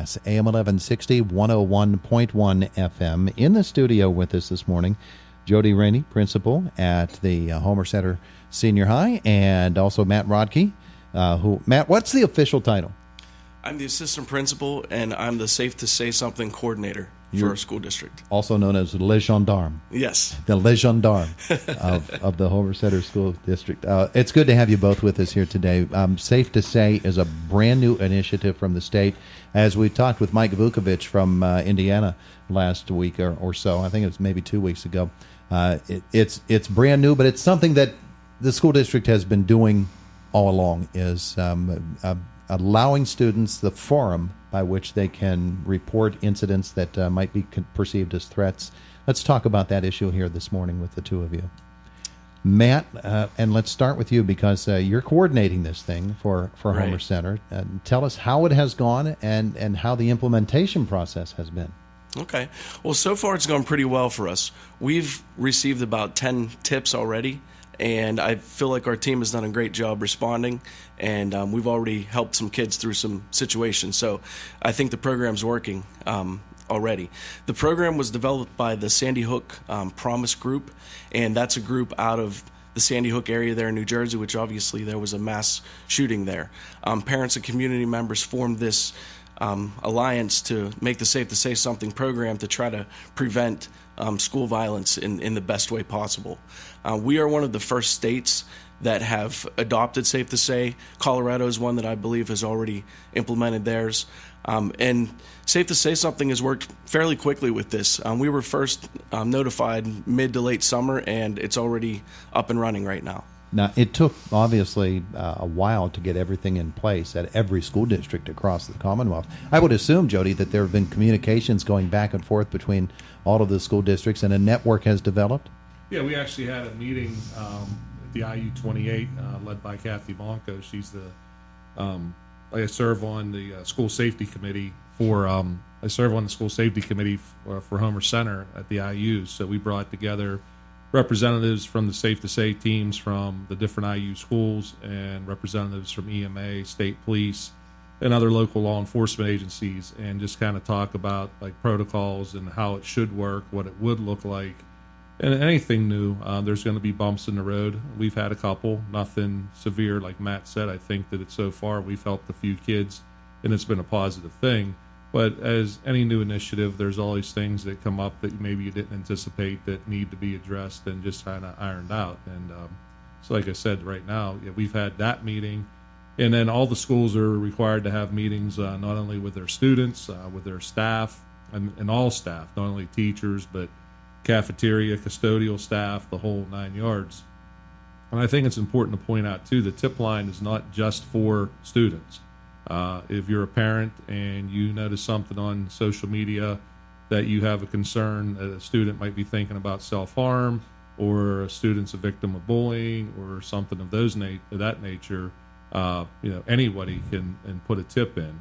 Yes, AM 1160, 101.1 FM. In the studio with us this morning, Jody Rainey, principal at the Homer Center Senior High, and also Matt Rodkey. Matt, what's the official title? I'm the assistant principal, and I'm the Safe2Say Something coordinator for our school district. Also known as Le Gendarme. Yes. The Le Gendarme of the Homer Center School District. It's good to have you both with us here today. Safe2Say is a brand new initiative from the state. As we talked with Mike Vukovic from Indiana last week or so, I think it was maybe 2 weeks ago, it's brand new, but it's something that the school district has been doing all along, is allowing students the forum by which they can report incidents that might be perceived as threats. Let's talk about that issue here this morning with the two of you. Matt, and let's start with you because you're coordinating this thing for Right. Homer Center. Tell us how it has gone and how the implementation process has been. Okay. Well, so far it's gone pretty well for us. We've received about 10 tips already, and I feel like our team has done a great job responding, and we've already helped some kids through some situations. So I think the program's working already. The program was developed by the Sandy Hook Promise Group, and that's a group out of the Sandy Hook area there in New Jersey, which obviously there was a mass shooting there. Parents and community members formed this alliance to make the Safe2Say Something program to try to prevent school violence in the best way possible. We are one of the first states that have adopted Safe2Say. Colorado is one that I believe has already implemented theirs. And Safe2Say Something has worked fairly quickly with this. We were first notified mid to late summer, and it's already up and running right now. Now, it took, obviously, a while to get everything in place at every school district across the Commonwealth. I would assume, Jody, that there have been communications going back and forth between all of the school districts, and a network has developed? Yeah, we actually had a meeting at the IU 28, led by Kathy Blanco. She's the, I serve on the school safety committee for Homer Center at the IU. So we brought together representatives from the Safe2Say teams from the different IU schools and representatives from EMA, state police, and other local law enforcement agencies, and just kind of talk about like protocols and how it should work, what it would look like, and anything new. There's going to be bumps in the road. We've had a couple, nothing severe, like Matt said. I think that so far we've helped a few kids, and it's been a positive thing. But as any new initiative, there's always things that come up that maybe you didn't anticipate that need to be addressed and just kind of ironed out. And so like I said, right now, we've had that meeting. And then all the schools are required to have meetings not only with their students, with their staff, and all staff, not only teachers, but cafeteria, custodial staff, the whole 9 yards. And I think it's important to point out, too, the tip line is not just for students. If you're a parent and you notice something on social media that you have a concern that a student might be thinking about self-harm, or a student's a victim of bullying or something of that nature, anybody can put a tip in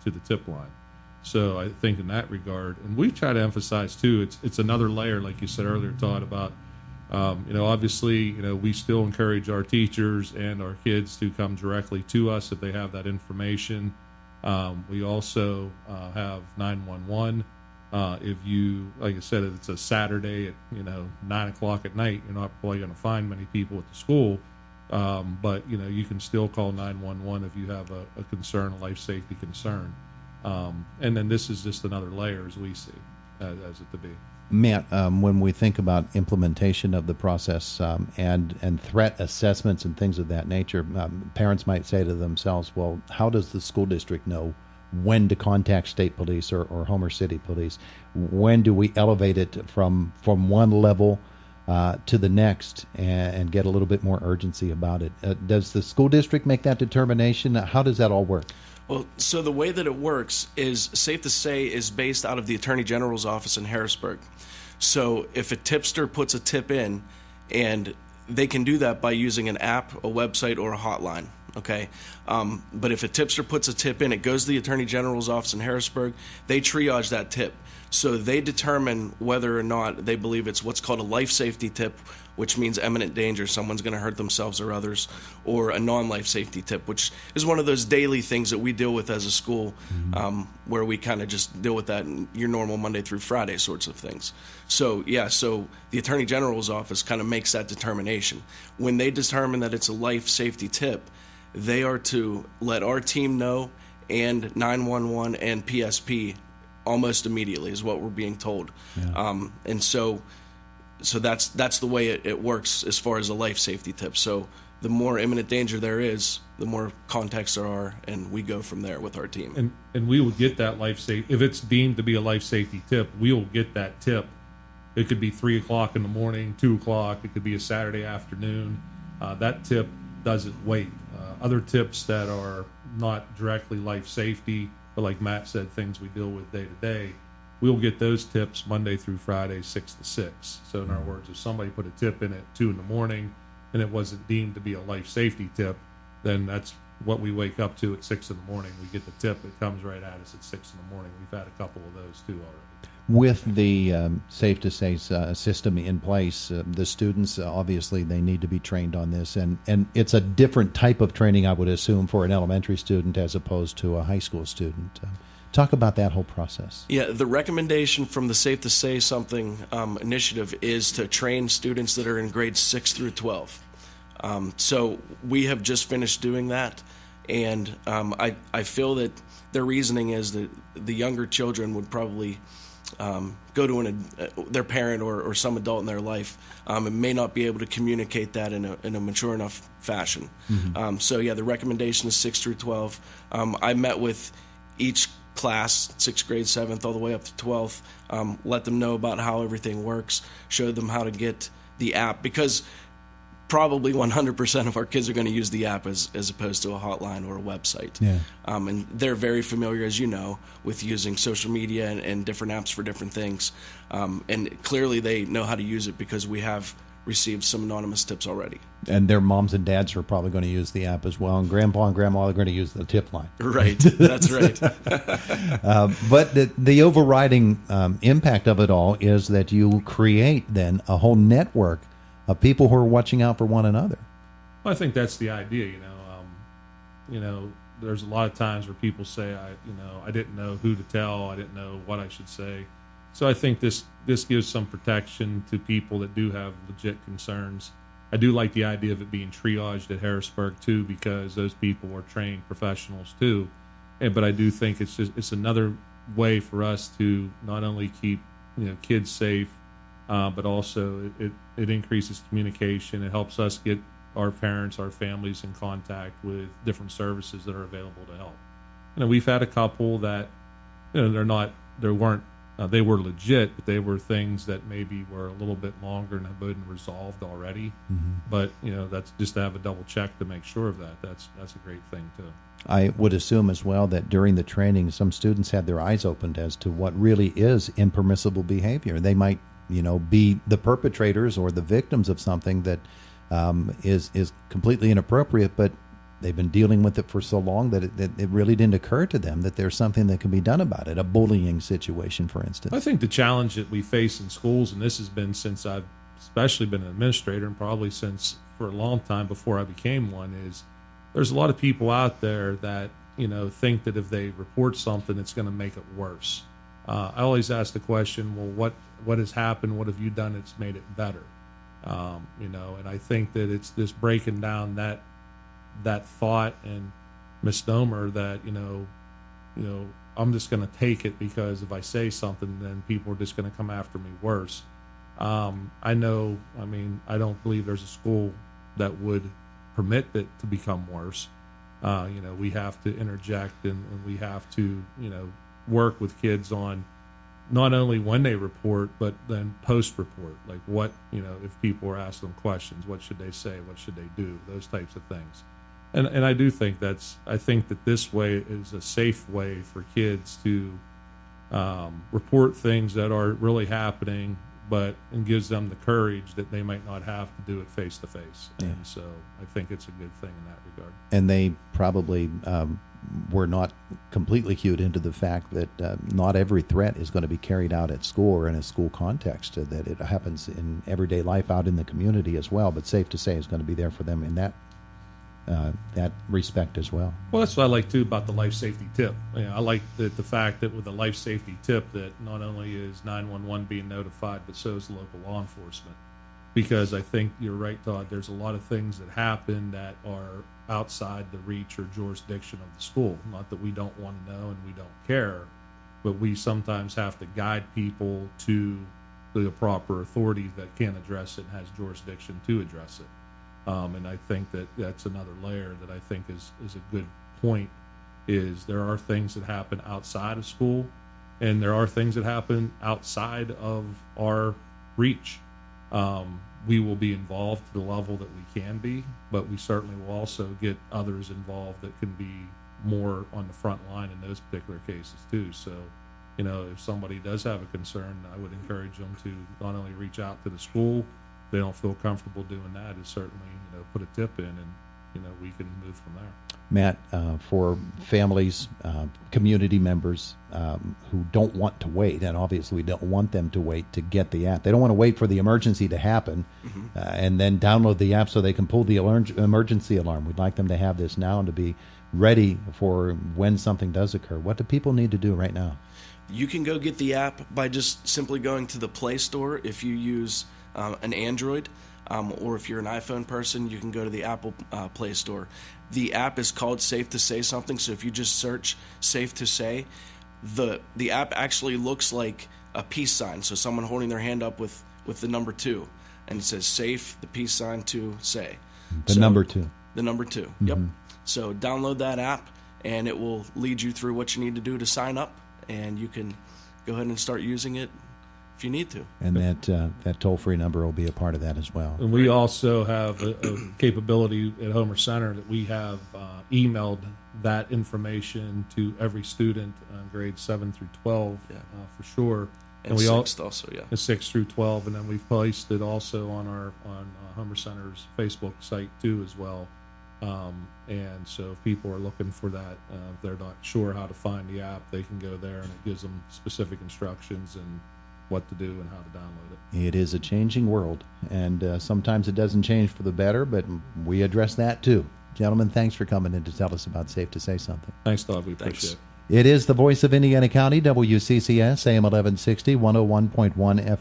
to the tip line. So I think in that regard, and we try to emphasize too, it's another layer, like you said earlier, Todd, about obviously, we still encourage our teachers and our kids to come directly to us if they have that information. We also have 911. If you, like I said, if it's a Saturday at 9 o'clock at night, you're not probably going to find many people at the school, but you can still call 911 if you have a concern, a life safety concern. And then this is just another layer, as we see, as it to be. Matt, when we think about implementation of the process and threat assessments and things of that nature, parents might say to themselves, well, how does the school district know when to contact state police or Homer City Police? When do we elevate it from one level to the next and get a little bit more urgency about it? Does the school district make that determination? How does that all work? Well, so the way that it works is Safe2Say is based out of the Attorney General's office in Harrisburg. So if a tipster puts a tip in, and they can do that by using an app, a website, or a hotline. okay? But if a tipster puts a tip in, it goes to the Attorney General's office in Harrisburg. They triage that tip. So they determine whether or not they believe it's what's called a life safety tip, which means imminent danger, someone's going to hurt themselves or others, or a non-life safety tip, which is one of those daily things that we deal with as a school, where we kind of just deal with that in your normal Monday through Friday sorts of things. So, so the Attorney General's office kind of makes that determination. When they determine that it's a life safety tip, they are to let our team know, and 911 and PSP almost immediately is what we're being told. And so that's the way it works as far as a life safety tip. So the more imminent danger there is, the more contacts there are, and we go from there with our team. And we will get that life safety. If it's deemed to be a life safety tip, we will get that tip. It could be 3 o'clock in the morning, 2 o'clock. It could be a Saturday afternoon. That tip doesn't wait. Other tips that are not directly life safety, but like Matt said, things we deal with day to day, we'll get those tips Monday through Friday, 6 to 6. So in other words, if somebody put a tip in at 2 in the morning and it wasn't deemed to be a life safety tip, then that's what we wake up to at 6 in the morning. We get the tip, it comes right at us at 6 in the morning. We've had a couple of those too already. With the Safe2Say system in place, the students, obviously, they need to be trained on this. And it's a different type of training, I would assume, for an elementary student as opposed to a high school student. Talk about that whole process. Yeah, the recommendation from the Safe2Say Something initiative is to train students that are in grades 6 through 12. So we have just finished doing that. And I feel that their reasoning is that the younger children would probably go to their parent or some adult in their life and may not be able to communicate that in a mature enough fashion. So yeah, the recommendation is 6 through 12. I met with each class, 6th grade, 7th, all the way up to 12th, let them know about how everything works, showed them how to get the app, because probably 100% of our kids are going to use the app as opposed to a hotline or a website. Yeah. And they're very familiar, as you know, with using social media and different apps for different things. And clearly they know how to use it because we have received some anonymous tips already. And their moms and dads are probably going to use the app as well. And grandpa and grandma are going to use the tip line. Right, that's right. But the overriding impact of it all is that you create then a whole network of people who are watching out for one another. Well, I think that's the idea, there's a lot of times where people say, I didn't know who to tell, I didn't know what I should say. So I think this gives some protection to people that do have legit concerns. I do like the idea of it being triaged at Harrisburg too, because those people are trained professionals too. But I do think it's another way for us to not only keep kids safe, but also it increases communication. It helps us get our parents, our families in contact with different services that are available to help. We've had a couple that they were legit, but they were things that maybe were a little bit longer and have been resolved already. But that's just to have a double check to make sure of that. That's a great thing too. I would assume as well that during the training, some students had their eyes opened as to what really is impermissible behavior. They might be the perpetrators or the victims of something that is completely inappropriate, but they've been dealing with it for so long that it really didn't occur to them that there's something that can be done about it, a bullying situation, for instance. I think the challenge that we face in schools, and this has been since I've especially been an administrator and probably since for a long time before I became one, is there's a lot of people out there that think that if they report something, it's going to make it worse. I always ask the question, well, what has happened? What have you done that's made it better? And I think that it's this breaking down that thought and misnomer that, I'm just going to take it because if I say something, then people are just going to come after me worse. I don't believe there's a school that would permit it to become worse. We have to interject and we have to, work with kids on not only when they report, but then post-report. Like what, if people are asking them questions, what should they say? What should they do? Those types of things. And I do think I think that this way is a safe way for kids to report things that are really happening and gives them the courage that they might not have to do it face to face. And so I think it's a good thing in that regard. And they probably were not completely cued into the fact that not every threat is going to be carried out at school or in a school context, that it happens in everyday life out in the community as well. But Safe to Say is going to be there for them in that respect as well. Well, that's what I like too about the life safety tip. I like the fact that with the life safety tip that not only is 911 being notified, but so is the local law enforcement. Because I think you're right, Todd, there's a lot of things that happen that are outside the reach or jurisdiction of the school. Not that we don't want to know and we don't care, but we sometimes have to guide people to the proper authority that can address it and has jurisdiction to address it. And I think that that's another layer that I think is a good point, is there are things that happen outside of school, and there are things that happen outside of our reach. We will be involved to the level that we can be, but we certainly will also get others involved that can be more on the front line in those particular cases too. So, if somebody does have a concern, I would encourage them to not only reach out to the school, if they don't feel comfortable doing that, is certainly, put a tip in, and, we can move from there. Matt, for families, community members who don't want to wait, and obviously we don't want them to wait to get the app. They don't want to wait for the emergency to happen and then download the app so they can pull the emergency alarm. We'd like them to have this now and to be ready for when something does occur. What do people need to do right now? You can go get the app by just simply going to the Play Store if you use an Android. Or if you're an iPhone person, you can go to the Apple Play Store. The app is called Safe2Say Something, so if you just search Safe to Say, the app actually looks like a peace sign, so someone holding their hand up with the number 2, and it says Safe, the peace sign, to say. The number 2. The number 2, yep. So download that app, and it will lead you through what you need to do to sign up, and you can go ahead and start using it if you need to. And that toll-free number will be a part of that as well. And we also have a capability at Homer Center that we have emailed that information to every student, grades 7 through 12, for sure. And we 6th also, yeah. 6 through 12, and then we've placed it also on Homer Center's Facebook site too as well. And so if people are looking for that, if they're not sure how to find the app, they can go there, and it gives them specific instructions and what to do and how to download it. It is a changing world, and sometimes it doesn't change for the better, but we address that too. Gentlemen, thanks for coming in to tell us about Safe to Say Something. Thanks, Todd. We appreciate it. It is the voice of Indiana County, WCCS, AM 1160, 101.1 FM.